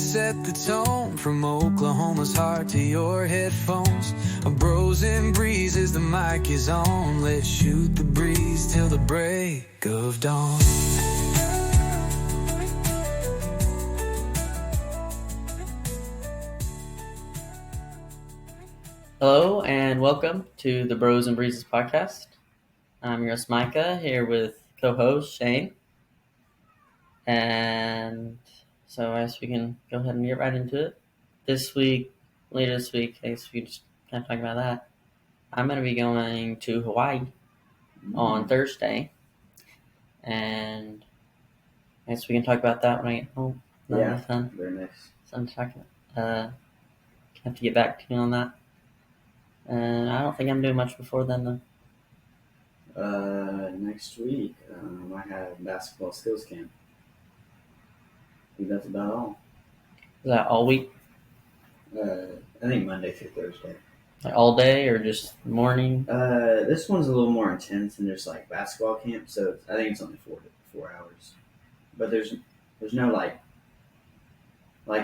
set the tone from Oklahoma's heart to your headphones. A bros and breezes, the mic is on. Let's shoot the breeze till the break of dawn. Hello and welcome to the Bros and Breezes podcast. I'm your host Micah here with co-host Shane. And so I guess we can go ahead and get right into it. Later this week, I guess we just kind of talk about that. I'm going to be going to Hawaii on Thursday. And I guess we can talk about that when I get home. Yeah, very nice. So I'm talking. Have to get back to you on that. And I don't think I'm doing much before then, though. Next week, I have basketball skills camp. I think that's about all. Is that all week? I think Monday through Thursday. Like all day or just morning? This one's a little more intense and there's like basketball camp, so I think it's only 4 hours. But there's no like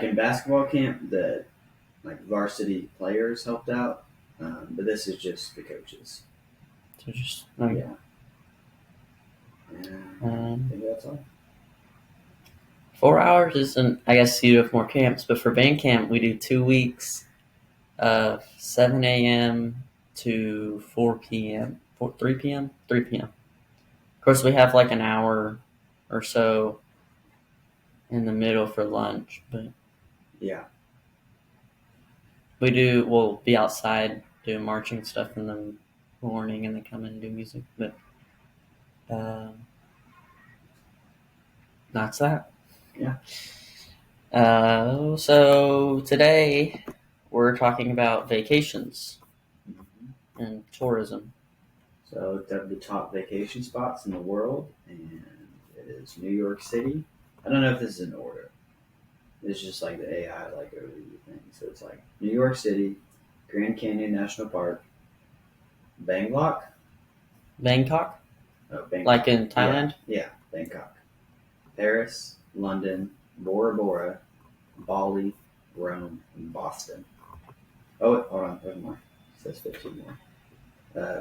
in basketball camp the like varsity players helped out, but this is just the coaches. So just yeah. I think that's all. 4 hours isn't. I guess you have more camps, but for band camp we do 2 weeks of 7 a.m. to 4 p.m. 3 p.m. 3 p.m. Of course, we have like an hour or so in the middle for lunch, but yeah, we'll be outside doing marching stuff in the morning and then come in and do music, but that's that. Yeah. So today we're talking about vacations and tourism. So I looked up the top vacation spots in the world, and it is New York City. I don't know if this is in order. It's just like the AI overview thing. So it's like New York City, Grand Canyon National Park, Bangkok. Bangkok? Oh, Bangkok. Like in Thailand? Yeah, Bangkok. Paris, London, Bora Bora, Bali, Rome, and Boston. Oh, wait, hold on, there's more. It says 15 more.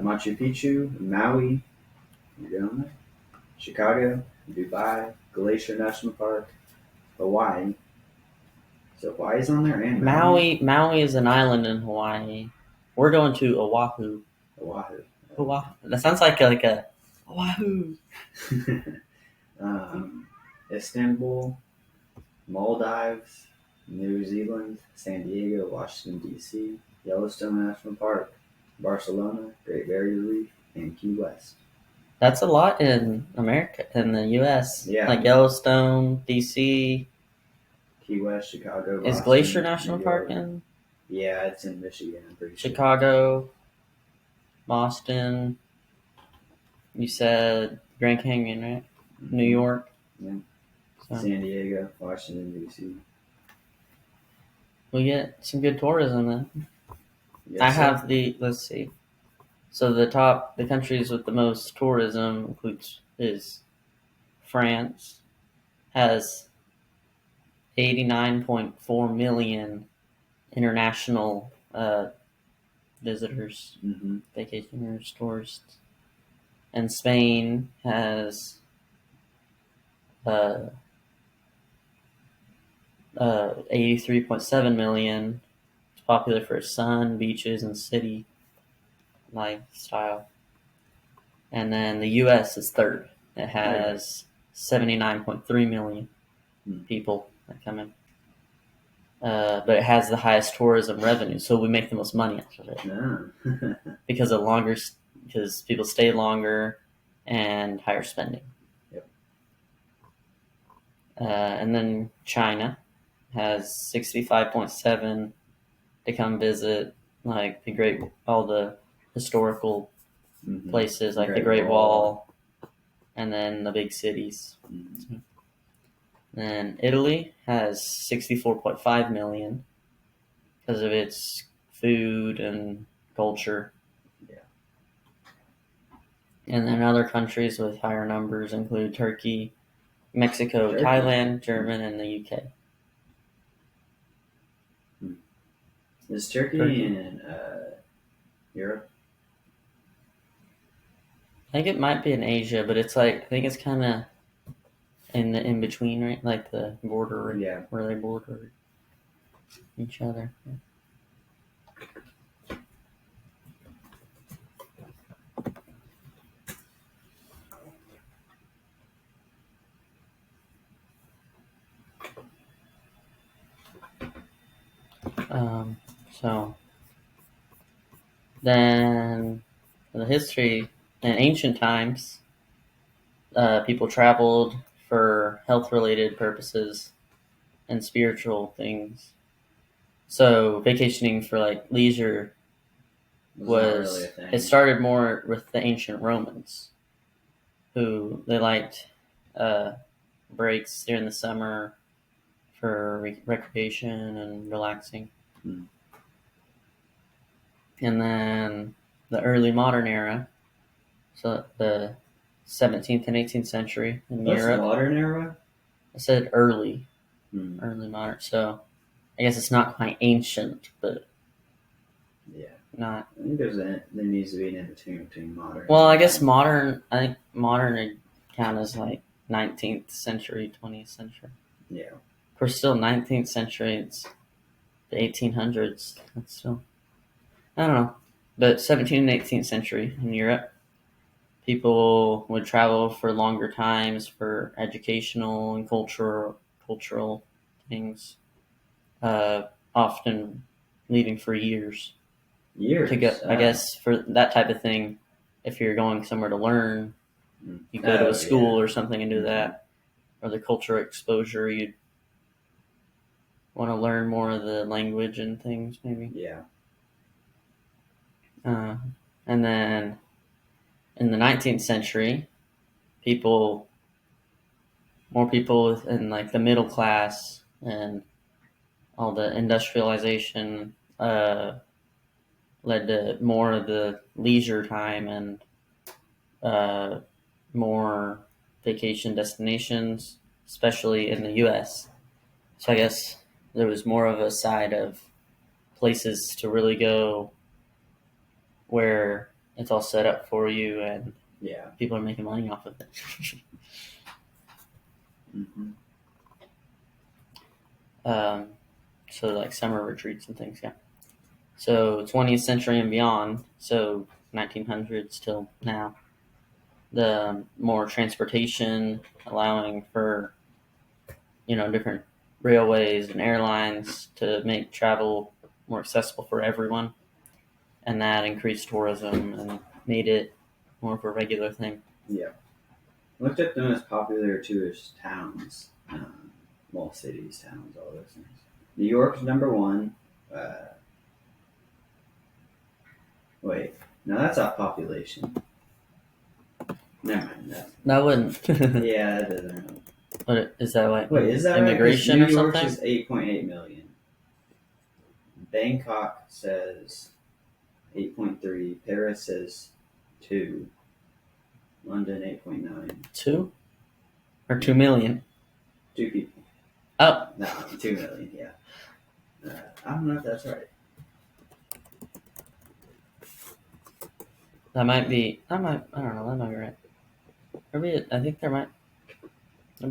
Machu Picchu, Maui, you're down there. Chicago, Dubai, Glacier National Park, Hawaii. So Hawaii's on there, and Maui is an island in Hawaii. We're going to Oahu. Oahu. That sounds like a Oahu. Istanbul, Maldives, New Zealand, San Diego, Washington, D.C., Yellowstone National Park, Barcelona, Great Barrier Reef, and Key West. That's a lot in America, in the U.S. Yeah. Like Yellowstone, D.C., Key West, Chicago, Boston. Is Glacier National Park in? Yeah, it's in Michigan, I'm pretty sure. Chicago, Boston. You said Grand Canyon, right? Mm-hmm. New York. Yeah. So. San Diego, Washington, D.C. We get some good tourism then. Yes, let's see. So the countries with the most tourism is France, has 89.4 million international visitors, vacationers, tourists. And Spain has 83.7 million. It's popular for its sun, beaches, and city lifestyle. And then the U.S. is third. It has 79.3 million people that come in. But it has the highest tourism revenue, so we make the most money out of it. Yeah. because people stay longer and higher spending. Yep. And then China has 65.7 to come visit, like all the historical places, like the Great Wall, and then the big cities. Mm-hmm. Then Italy has 64.5 million because of its food and culture. Yeah. And then other countries with higher numbers include Turkey, Mexico, Thailand, Germany, and the UK. Is Turkey Turkey. in Europe? I think it might be in Asia, but it's like I think it's kind of in between, right? Like the border, Yeah. where they border each other. So then the history in ancient times, people traveled for health-related purposes and spiritual things. So vacationing for like leisure Not really a it thing. started more with the ancient Romans, who they liked breaks during the summer for recreation and relaxing. Hmm. And then the early modern era, so the 17th and 18th century in That's Europe. modern era? I said early Hmm. modern. So I guess it's not quite ancient, but Yeah. not. I think there needs to be an in between modern. Well, I guess modern. I think modern would count as like 19th century, 20th century. Yeah. Of course, still 19th century. It's the 1800s. That's still. I don't know, but 17th and 18th century in Europe, people would travel for longer times for educational and cultural things. Often leaving for years. Years. To go, I guess for that type of thing, if you're going somewhere to learn, you go to a school or something and do that, or the culture exposure, you'd want to learn more of the language and things, maybe. Yeah. And then in the 19th century, more people in like the middle class and all the industrialization led to more of the leisure time and more vacation destinations, especially in the U.S. So I guess there was more of a side of places to really go where it's all set up for you and people are making money off of it. Mm-hmm. So like summer retreats and things, yeah. So 20th century and beyond, so 1900s till now, the more transportation, allowing for different railways and airlines to make travel more accessible for everyone, and that increased tourism and made it more of a regular thing. Yeah. Looked at the most popular tourist towns, well, cities, towns, all those things. New York's number one. Wait, no, that's off population. Never mind that. That wouldn't. Yeah, that doesn't help. What is that like? Wait, is that immigration right? or something? New York's is 8.8 million. Bangkok says 8.3. Paris says 2. London 8.9. 2 or 2 million? 2 people. Oh, No, 2 million. Yeah. I don't know if that's right. that might be. I don't know. That might be right. I think there'd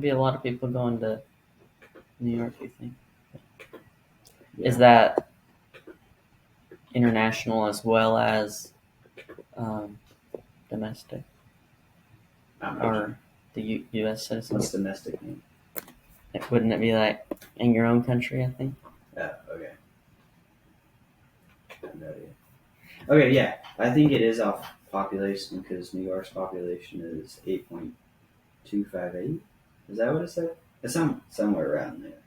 be a lot of people going to New York. You think? Yeah. Is that international as well as domestic, or the U.S. citizens? What's domestic mean? Wouldn't it be like in your own country? I think. Oh, okay. I have no idea. Okay, yeah, I think it is off population because New York's population is 8.258. Is that what it said? It's somewhere around there.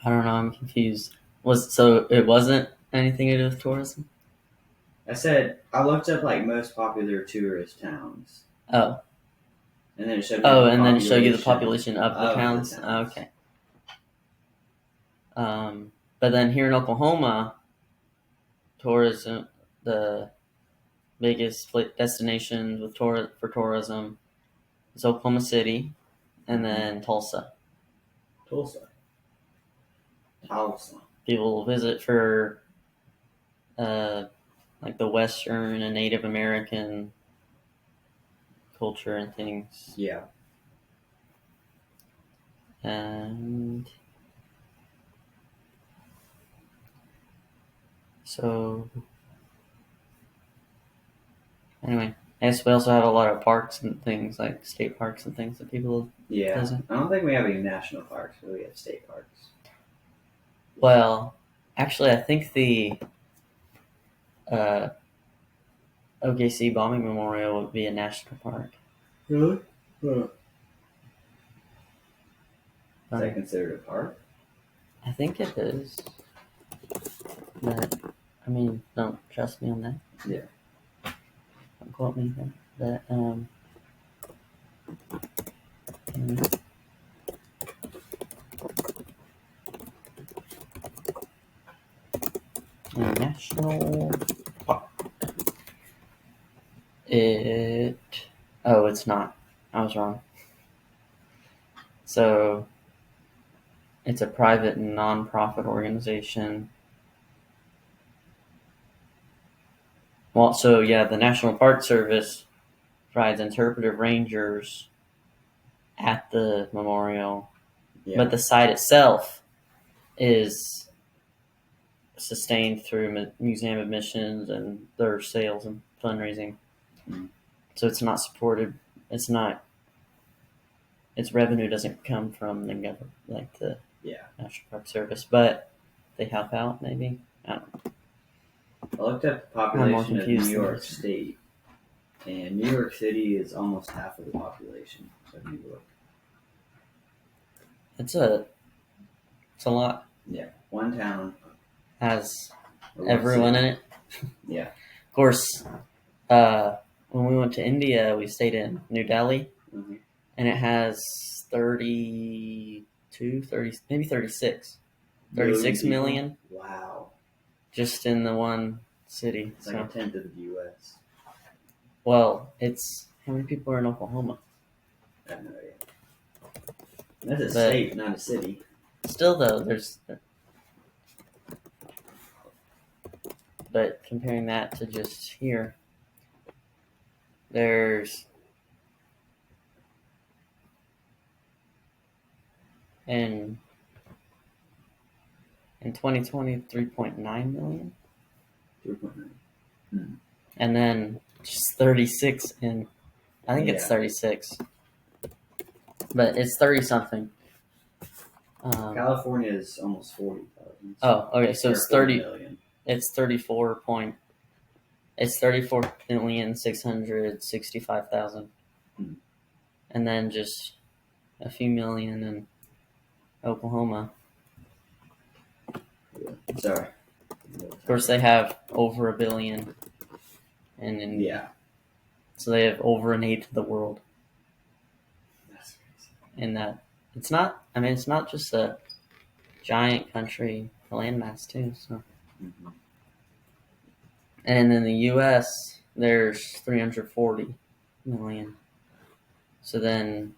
I don't know. I'm confused. So it wasn't anything to do with tourism? I looked up like most popular tourist towns. Oh. And then it showed me and then show you the population of the towns. The towns. Okay. But then here in Oklahoma, tourism, the biggest destination for tourism is Oklahoma City, and then Tulsa. Tulsa. people visit for like the Western and Native American culture and things. Yeah. And so, anyway, I guess we also have a lot of parks and things, like state parks and things that people Yeah. visit. I don't think we have any national parks, but we have state parks. Well, actually, I think the OKC bombing memorial would be a national park. Really? Is Um, that considered a park? I think it is. But, I mean, don't trust me on that. Yeah. Don't quote me. But, a national park. Oh, it's not. I was wrong. So, it's a private non-profit organization. Well, so yeah, the National Park Service provides interpretive rangers at the memorial, Yeah. but the site itself is sustained through museum admissions and their sales and fundraising. Mm. So it's not supported. It's not. Its revenue doesn't come from the government, like the National Park Service, but they help out. Maybe I don't know. I looked up the I'm more population of confused New than York this. State, and New York City is almost half of the population of New York. It's a lot. Yeah. One town. Has or one everyone city. in it. Yeah. Of course, when we went to India, we stayed in New Delhi, Mhm. and it has 32, 30, maybe 36. 36 people? million Wow. just in the one city. It's like a tenth of the U.S. Well, it's how many people are in Oklahoma? I have no idea. That's a state, not a city. Still, though, but comparing that to just here, there's in 2020 3.9 million, 3.9. and then just 36 in. I think it's Yeah. 36, but it's 30 something. California is almost 40,000. Oh, okay. So it's 30 million. It's 34,665,000, Hmm. and then just a few million in Oklahoma. Yeah. Sorry. Of course, they have over 1 billion in India. Yeah. So they have over an eighth of the world. That's crazy. In that, it's not. I mean, it's not just a giant country landmass too. So, Mm-hmm. and in the U.S., there's 340 million. So then,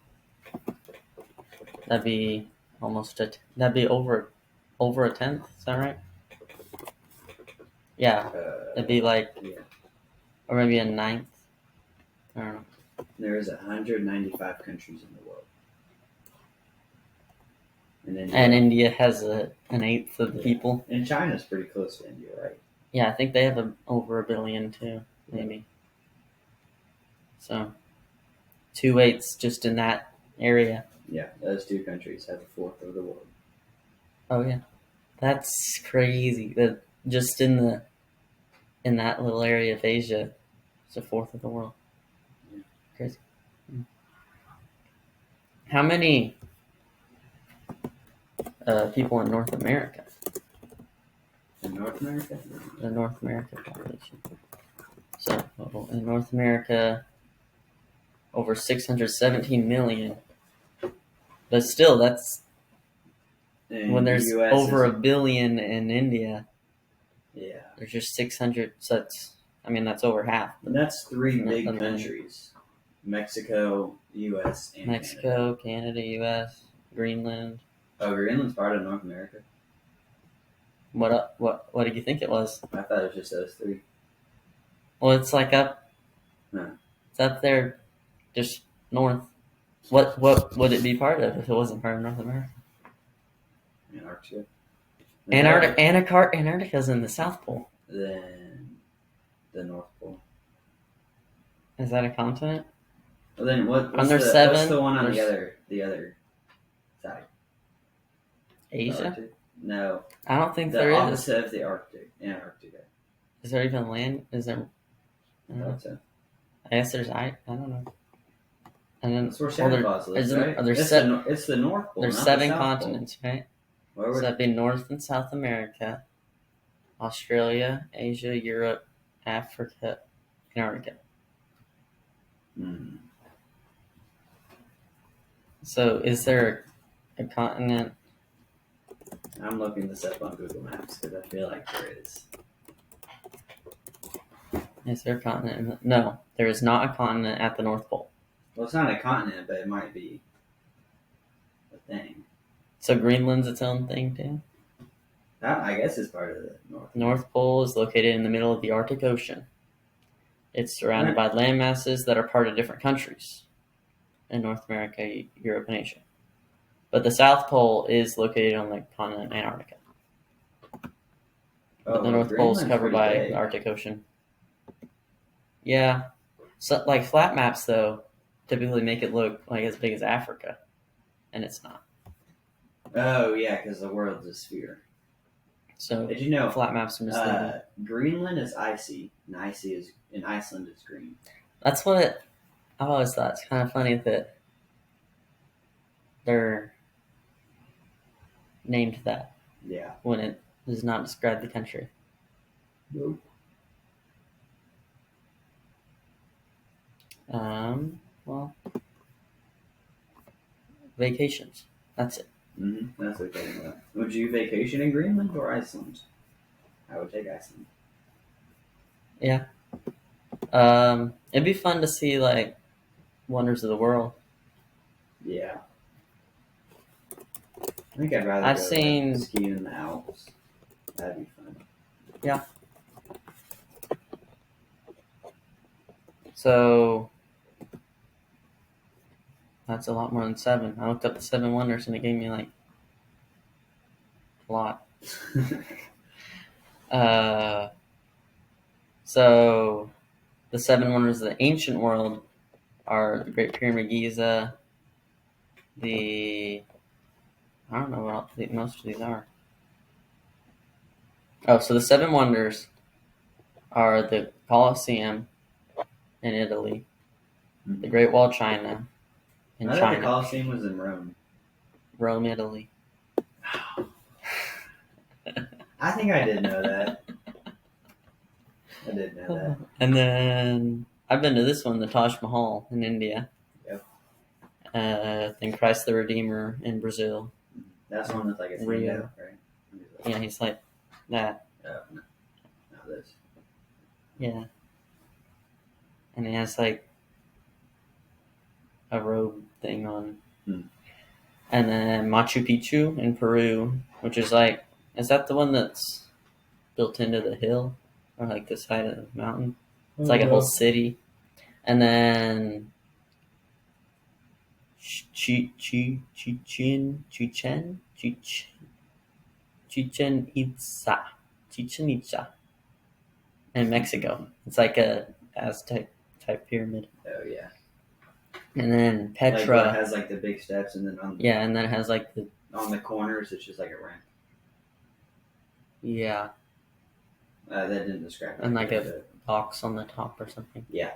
that'd be that'd be over a tenth. Is that right? Yeah, it'd be like, or maybe a ninth. I don't know. There is 195 countries in the world. And India has an eighth of the people. And China's pretty close to India, right? Yeah, I think they have over 1 billion too, maybe. So, 2/8 just in that area. Yeah, those two countries have a fourth of the world. Oh yeah, that's crazy. That just in that little area of Asia, it's a fourth of the world. Yeah. Crazy. How many people in North America? In North America? The North America population. So in North America, over 617 million. But still, that's And when there's US over 1 billion in India. Yeah. There's just 600. So that's over half. And that's three big Nothing really. countries: Mexico, U.S., and Mexico, Canada, U.S., Greenland. Oh, Greenland's part of North America. What did you think it was? I thought it was just those three. Well, it's like up. Huh. It's up there, just north. What would it be part of if it wasn't part of North America? Antarctica. Antarctica's in the South Pole. Then the North Pole. Is that a continent? Well, then what's Seven, the one on there's- the other side? Asia? Arctic? No, I don't think the there is. opposite of the Arctic, Antarctica. Is there even land? Is there? I thought so. I guess there's I don't know. And then That's where Santa Claus lives, right? It's the North Pole. There's not 7 the South continents, right? Pole. So Where that'd be North and South America, Australia, Asia, Europe, Africa, Antarctica. Hmm. So is there a continent? I'm looking this up on Google Maps because I feel like there is. Is there a continent? No, there is not a continent at the North Pole. Well, it's not a continent, but it might be a thing. So Greenland's its own thing too. That, I guess, is part of the North. North Pole is located in the middle of the Arctic Ocean. It's surrounded by land masses that are part of different countries in North America, Europe, and Asia. But the South Pole is located on the continent Antarctica. But the North Pole is covered by the Arctic Ocean. Yeah. So, like flat maps, though, typically make it look like as big as Africa, and it's not. Oh, yeah, because the world's a sphere. So did you know flat maps are misleading? Greenland is icy, and Iceland is green. That's what I always thought. It's kind of funny that they're named that. Yeah. When it does not describe the country. Nope. Well, vacations. That's it. Mm-hmm. That's what I'm talking about. Would you vacation in Greenland or Iceland? I would take Iceland. Yeah. It'd be fun to see like wonders of the world. Yeah. I think I'd rather I've go seen skiing in the Alps. That'd be fun. Yeah. So that's a lot more than 7. I looked up the 7 wonders and it gave me like a lot. So the 7 wonders of the ancient world are the Great Pyramid of Giza, I don't know what most of these are. Oh, so the 7 wonders are the Colosseum in Italy, the Great Wall of China in I thought China, the Colosseum was in Rome. Rome, Italy. I think I did know that. I did know that. And then I've been to this one, the Taj Mahal in India. Yep. Then Christ the Redeemer in Brazil. That's one that's like a Rio. window, right? Yeah, he's like that. Oh, no. Not this. Yeah. And he has like a robe thing on. And then Machu Picchu in Peru, which is like, is that the one that's built into the hill? Or like the side of the mountain? It's like a whole city. And then Chichen Itza in Mexico. It's like a Aztec type pyramid. Oh, yeah. And then Petra. Like where it has like the big steps and then on and then it has like on the corners it's just like a ramp. Yeah. That didn't describe it. And like a box on the top or something. Yeah.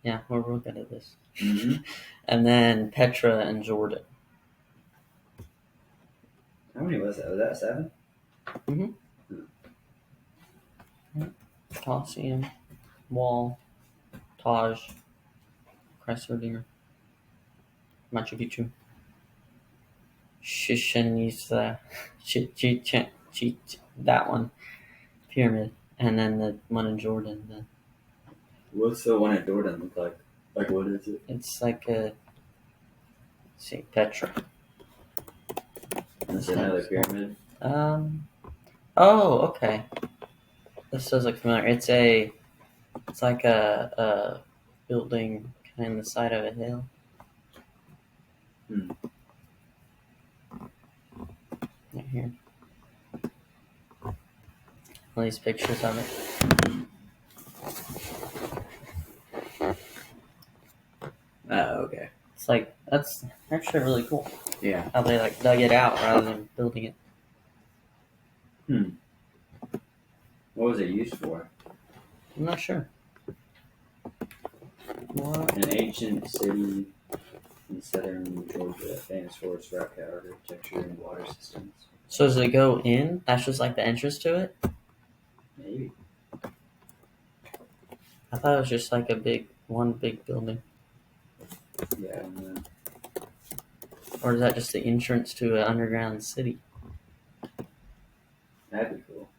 Yeah, we're real good at this. Mm-hmm. And then Petra and Jordan. How many was that? Was that 7? Mm-hmm. Colosseum, Wall, Taj, Christ the Redeemer, Machu Picchu, Chichen Itza, that one, pyramid, and then the one in Jordan. What's the one at Jordan look like? Like what is it? It's like a Petra. That's another pyramid. Oh, okay. This does look familiar. It's like a building kind of in the side of a hill. Right here. All these pictures of it. Oh, okay. It's like that's actually really cool. Yeah. How they like dug it out rather than building it. What was it used for? I'm not sure. What? An ancient city in southern Georgia, famous for its rock architecture and water systems. So does it go in? That's just like the entrance to it? Maybe. I thought it was just like one big building. Yeah, I don't know. Or is that just the entrance to an underground city? That'd be cool.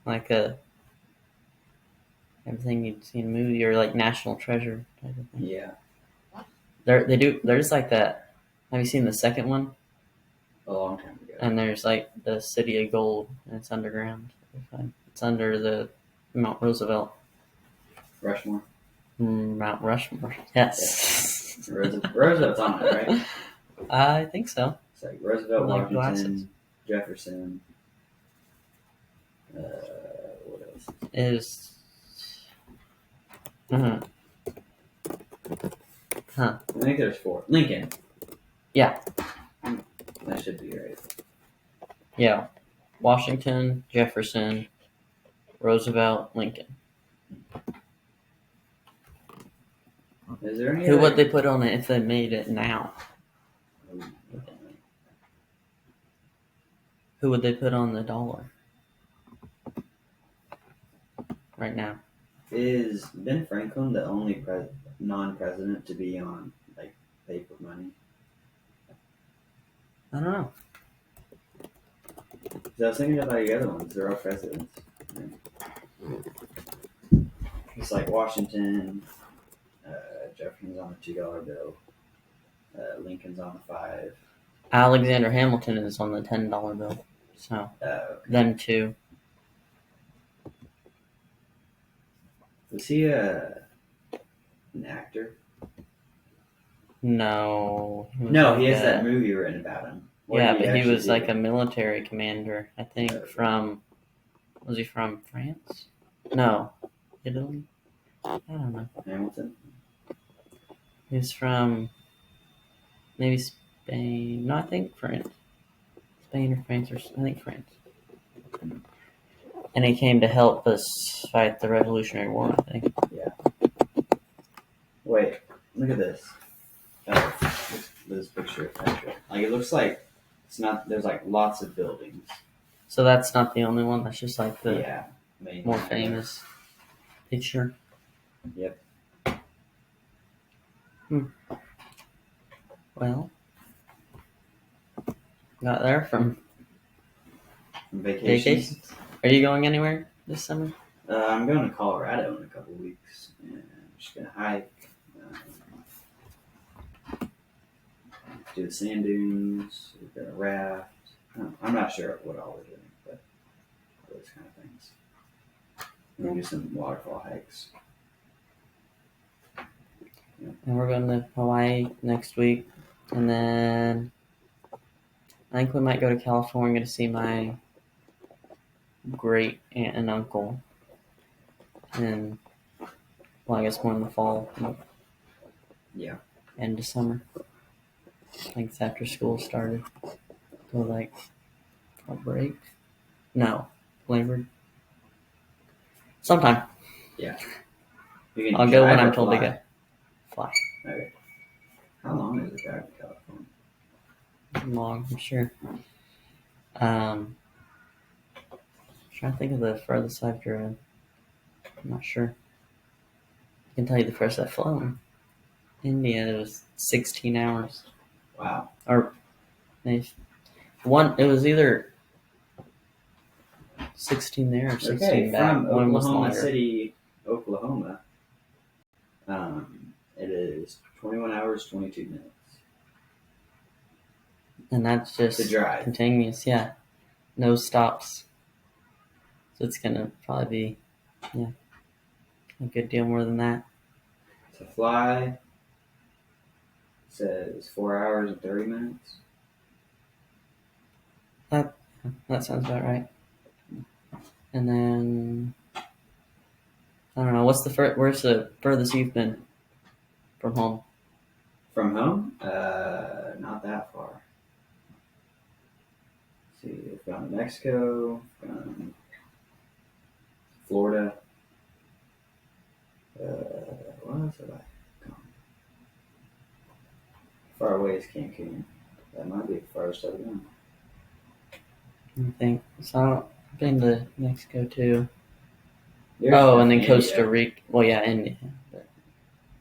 Like everything you'd see in a movie or like National Treasure type of thing. Yeah. There's like that. Have you seen the second one? A long time ago. And there's like the City of Gold and it's underground. It's under the Mount Roosevelt. Rushmore. Mount Rushmore. Yes. Roosevelt's on it, right? I think so. It's like Roosevelt, Like Washington, glasses. Jefferson. What else? Is Huh. I think there's 4. Lincoln. Yeah. That should be right. Yeah. Washington, Jefferson, Roosevelt, Lincoln. Is there any Who other... would they put on it if they made it now? Who would they put on the dollar right now? Is Ben Franklin the only non-president to be on like paper money? I don't know. 'Cause I was thinking about the other ones. They're all presidents. It's like Washington, Jefferson's on the $2 bill, Lincoln's on the 5. Alexander Hamilton is on the $10 bill. So them two. Was he an actor? No. No, he has that movie written about him. What Yeah, did but he actually was do? like a military commander. I think was he from France? No, Italy. I don't know. Hamilton. He's from maybe Spain. No, I think France. Spain or France, or I think France. And he came to help us fight the Revolutionary War, I think. Yeah. Wait, look at this. Oh, this picture. Actually, like it looks like it's not. There's like lots of buildings. So that's not the only one. That's just like the Mainly. more famous picture. Yep. Well, got there from Vacations. vacations. Are you going anywhere this summer? I'm going to Colorado in a couple weeks, and I'm just gonna hike, do the sand dunes, we're gonna raft. I'm not sure what all we're doing, but those kind of things. We'll do some waterfall hikes. And we're going to Hawaii next week. And then I think we might go to California to see my great aunt and uncle. And, well, I guess more in the fall. Yeah. End of summer. I think it's after school started. So, like, a break? No. Labor? Sometime. Yeah. I'll go when I'm told to go. Fly. Okay. How long is the drive to California? Long, I'm sure. Trying to think of the furthest I've driven. I'm not sure. I can tell you the first I've flown. India, it was 16 hours. Wow. Or maybe it was either 16 there or 16 back. From One was Oklahoma longer. City, Oklahoma, it is 21 hours, 22 minutes. And that's just To drive. continuous, yeah. No stops. So it's gonna probably be a good deal more than that. To fly says 4 hours and 30 minutes. That sounds about right. And then I don't know. Where's the furthest you've been from home? From home? Not that far. Let's see, we've gone to Mexico, gone Florida. What else have I gone? Far away is Cancun. That might be the farthest I've gone. I think so. I've been to Mexico too. There's And then definitely Costa India. Rica. Well, yeah, India.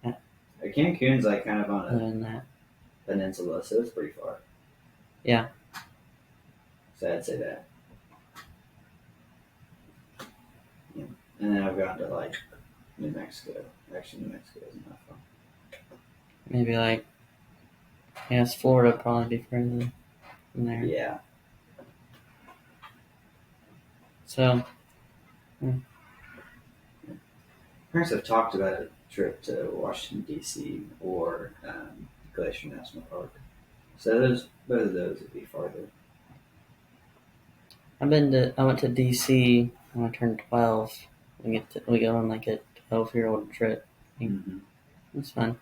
But Cancun's like kind of on other a than that, peninsula, so it's pretty far. yeah. So I'd say that. Yeah. And then I've gone to like New Mexico. Actually, New Mexico isn't that far. Maybe like it's Florida probably be further than there. Yeah. So Parents have talked about a trip to Washington, D.C. or Glacier National Park. So both of those would be farther. I went to DC when I turned 12. We go on like a 12-year-old trip. Mm-hmm. It's fun.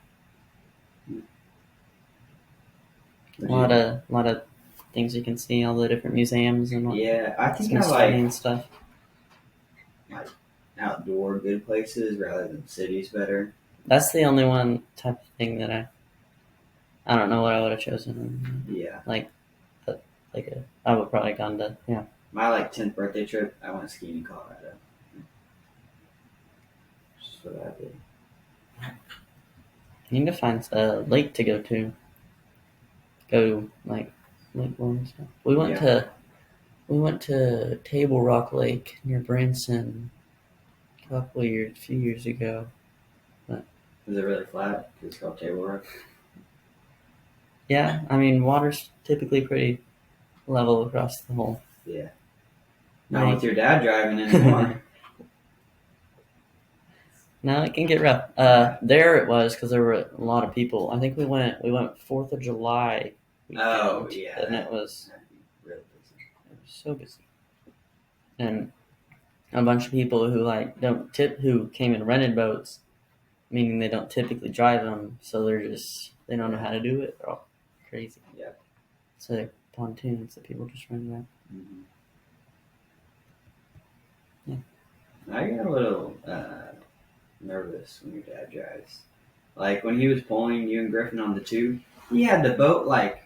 Would A lot of things you can see, all the different museums and what Yeah, I think I Smithsonian like and stuff. outdoor good places rather than cities better. That's the only one type of thing that I don't know what I would have chosen. Yeah. I would probably gone to My 10th birthday trip, I went skiing in Colorado. Just what I did. You need to find a lake to go to. Go like Lake Warren stuff. We went to Table Rock Lake near Branson a few years ago. Is it really flat? 'Cause it's called Table Rock. Yeah, I mean water's typically pretty level across the whole. Yeah. Not with your dad driving anymore. No, it can get rough. There it was because there were a lot of people. I think we went 4th of July weekend. Oh, yeah. And it was That'd be real busy. so busy. And a bunch of people who who came and rented boats, meaning they don't typically drive them, so they don't know how to do it. They're all crazy. Yeah. So pontoons that people just rent out. Mm-hmm. Yeah. I get a little nervous when your dad drives. Like when he was pulling you and Griffin on the tube, he had the boat like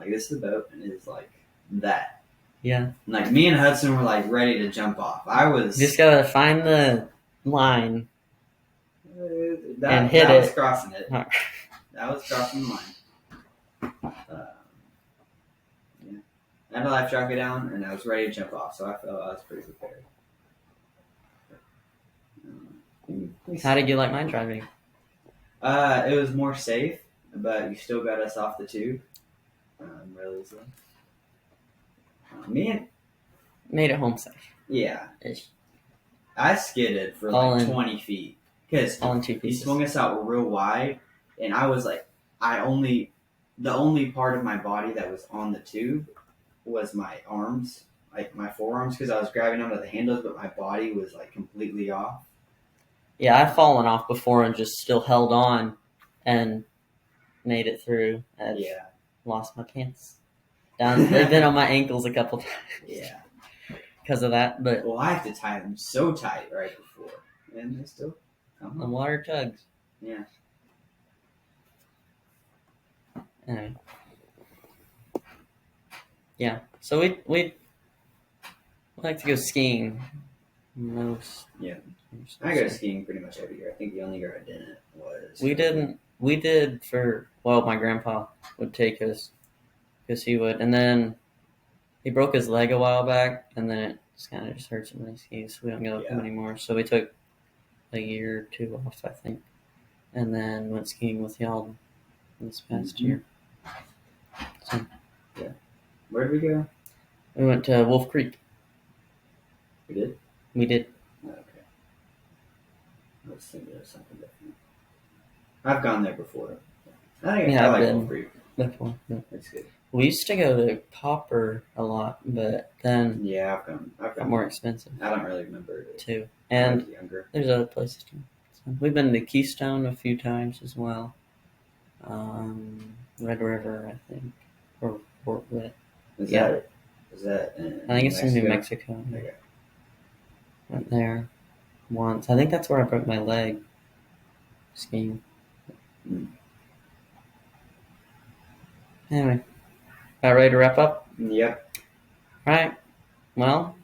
this is the boat, and it's like that. Yeah. And, like me and Hudson were like ready to jump off. I was You just gotta find the line. that hit was it. crossing it. That was crossing the line. Yeah. I had a life jacket down, and I was ready to jump off, so I felt I was pretty prepared. How did you like my driving? It was more safe, but you still got us off the tube really easily. Made it home safe. Yeah. Ish. I skidded for All like in- 20 feet because All in 2 he pieces. swung us out real wide, and I was like, the only part of my body that was on the tube was my arms, like my forearms, because I was grabbing onto the handles, but my body was like completely off. Yeah, I've fallen off before and just still held on and made it through. I've Yeah. lost my pants. They've been on my ankles a couple times. Yeah. Because of that, but Well, I have to tie them so tight right before, and they still come the on. water tugs. Yeah. Anyway. Yeah, so we like to go skiing most. Yeah. I go skiing pretty much every year. I think the only year I didn't was We did my grandpa would take us because he would, and then he broke his leg a while back, and then it kind of just hurts him when he skis. So we don't go with him anymore. So we took a year or 2 off, I think, and then went skiing with y'all this past year. So Where did we go? we went to Wolf Creek. We did? We did. Okay. I was thinking of something different. I've gone there before. I Yeah, I've like been. Wolf Creek. Before. Yeah. It's good. We used to go to Popper a lot, but then Yeah, I've got gone more there. expensive I don't really remember it. too. When I And was younger. there's other places too. So we've been to Keystone a few times as well. Red River, I think, or Fort Witt. Is Yeah. that in I think it's in New Mexico. Okay. Went there once. I think that's where I broke my leg skiing. Mm. Anyway, about ready to wrap up? Yep. All right. Well,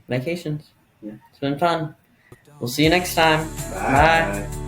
vacations. Yeah. It's been fun. We'll see you next time. Bye. Bye.